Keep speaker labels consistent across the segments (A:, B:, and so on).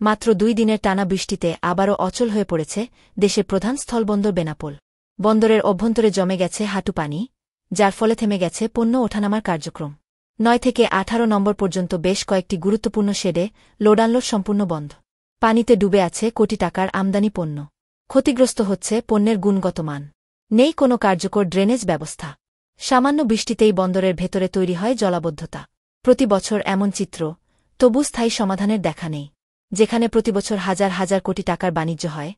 A: মাত্র 2 দিনের টানা বৃষ্টিতে আবারও অচল হয়ে পড়েছে দেশের প্রধান স্থলবন্দর বেনাপোল। বন্দরের অভ্যন্তরে জমে গেছে হাঁটু পানি, যার ফলে থেমে গেছে পণ্য ওঠানামার কার্যক্রম। 9 থেকে 18 নম্বর পর্যন্ত বেশ কয়েকটি গুরুত্বপূর্ণ শেডে লোড আনলোড সম্পূর্ণ বন্ধ। পানিতে ডুবে আছে কোটি টাকার আমদানি পণ্য। ক্ষতিগ্রস্ত হচ্ছে পণ্যের গুণগত মান। নেই কোনো কার্যকর ড্রেনেজ ব্যবস্থা। সামান্য বৃষ্টিতেই বন্দরের ভেতরে তৈরি হয় জলাবদ্ধতা। প্রতি বছর এমন চিত্র, তবু স্থায়ী সমাধানের দেখা নেই। যেখানে প্রতিবছর হাজার হাজার কোটি টাকার বাণিজ্য হয়,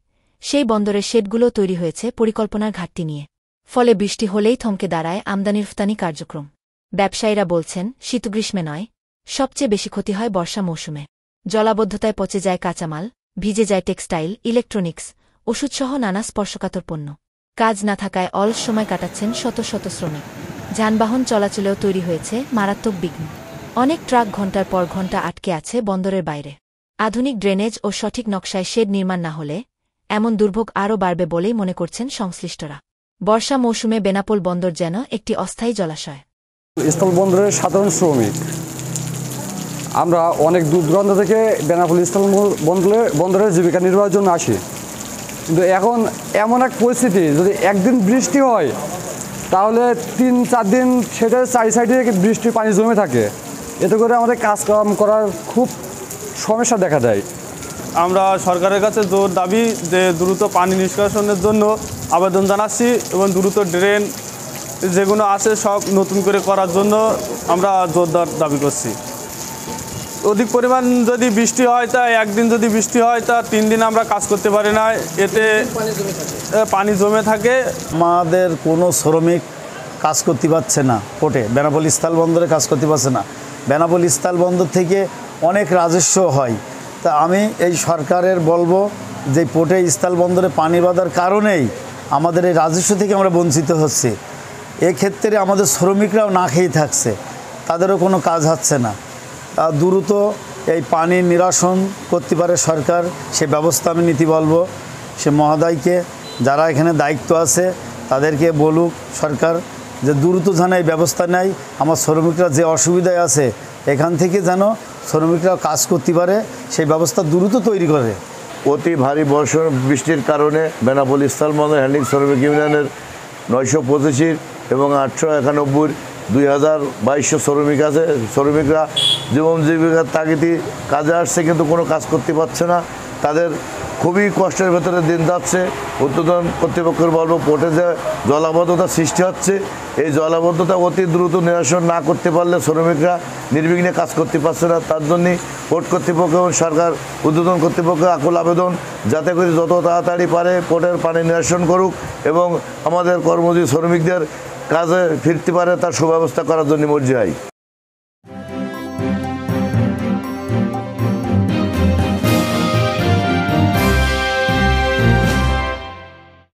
A: সেই বন্দরের শেডগুলো তৈরি হয়েছে পরিকল্পনার ঘাটতি নিয়ে। ফলে বৃষ্টি হলেই থমকে দাঁড়ায় আমদানি-রফতানি কার্যক্রম। ব্যবসায়ীরা বলছেন, শীতগ্রীষ্মে নয়, সবচেয়ে বেশি ক্ষতি হয় বর্ষা মৌসুমে। জলাবদ্ধতায় পচে যায় কাঁচামাল, ভিজে যায় টেক্সটাইল, ইলেকট্রনিক্স, ওষুধসহ নানা স্পর্শকাতর পণ্য। কাজ না থাকায় অলস সময় কাটাচ্ছেন শত শত শ্রমিক। যানবাহন চলাচলেও তৈরি হয়েছে মারাত্মক বিঘ্ন। অনেক ট্রাক ঘণ্টার পর ঘণ্টা আটকে আছে বন্দরের বাইরে। আধুনিক ড্রেনেজ ও সঠিক নকশায় শেড নির্মাণ না হলে এমন দুর্ভোগ আরও বাড়বে বলেই মনে করছেন সংশ্লিষ্টরা। বর্ষা মৌসুমে বেনাপোল বন্দর যেন একটি অস্থায়ী জলাশয়।
B: স্থল বন্দরের সাধারণ শ্রমিক আমরা অনেক দূর দূরান্ত থেকে বেনাপোল স্থল বন্দরের জীবিকা নির্বাহের জন্য আসি। কিন্তু এখন এমন এক পরিস্থিতি, যদি একদিন বৃষ্টি হয় তাহলে 3-4 দিন সেটা চারি সাইডে বৃষ্টির পানি জমে থাকে। এতে করে আমাদের কাজকাম করার খুব সমস্যা দেখা দেয়।
C: আমরা সরকারের কাছে জোর দাবি যে দ্রুত পানি নিষ্কাশনের জন্য আবেদন জানাচ্ছি এবং দ্রুত ড্রেন যেগুলো আছে সব নতুন করে করার জন্য আমরা জোরদার দাবি করছি। অধিক পরিমাণ যদি বৃষ্টি হয় তা একদিন যদি বৃষ্টি হয় তা 3 দিন আমরা কাজ করতে পারি না, এতে পানি জমে থাকে।
D: আমাদের কোনো শ্রমিক কাজ করতে পারছে না, পোর্টে বেনাপোল স্থল বন্দরে কাজ করতে পারছে না। বেনাপোল স্থল বন্দর থেকে অনেক রাজস্ব হয়। তা আমি এই সরকারের বলবো যে পোর্টে স্থল বন্দরে পানি বাঁধার কারণেই আমাদের এই রাজস্ব থেকে আমরা বঞ্চিত হচ্ছি। এক্ষেত্রে আমাদের শ্রমিকরাও না খেয়ে থাকছে, তাদেরও কোনো কাজ হচ্ছে না। দ্রুত এই পানি নিরসন করতে পারে সরকার, সে ব্যবস্থা আমি নিতে বলবো। সে মহোদয়কে, যারা এখানে দায়িত্ব আছে তাদেরকে বলুক সরকার যে দ্রুত যেন এই ব্যবস্থা নেয়। আমার শ্রমিকরা যে অসুবিধায় আছে এখান থেকে যেন শ্রমিকরা কাজ করতে পারে, সেই ব্যবস্থা দ্রুত তৈরি করে।
E: অতি ভারী বর্ষণ বৃষ্টির কারণে বেনাপোল স্থল বন্দর হ্যান্ডলিং শ্রমিক ইউনিয়নের 925 এবং 891 2200 শ্রমিক আছে। শ্রমিকরা জীবন জীবিকার তাগিদে কাজে আসছে, কিন্তু কোনো কাজ করতে পারছে না। তাদের খুবই কষ্টের ভেতরে দিন যাচ্ছে। উদ্বোধন কর্তৃপক্ষের বলব, পোর্টে যে জলাবদ্ধতা সৃষ্টি হচ্ছে, এই জলাবদ্ধতা অতি দ্রুত নিরসন না করতে পারলে শ্রমিকরা নির্বিঘ্নে কাজ করতে পারছে না। তার জন্যই পোর্ট কর্তৃপক্ষ এবং সরকার উদ্বোধন কর্তৃপক্ষের আকুল আবেদন, যাতে করে যত তাড়াতাড়ি পারে পোর্টের পানি নিরসন করুক এবং আমাদের কর্মজীবী শ্রমিকদের কাজে ফিরতে পারে তার সুব্যবস্থা করার জন্য মর্জি হয়।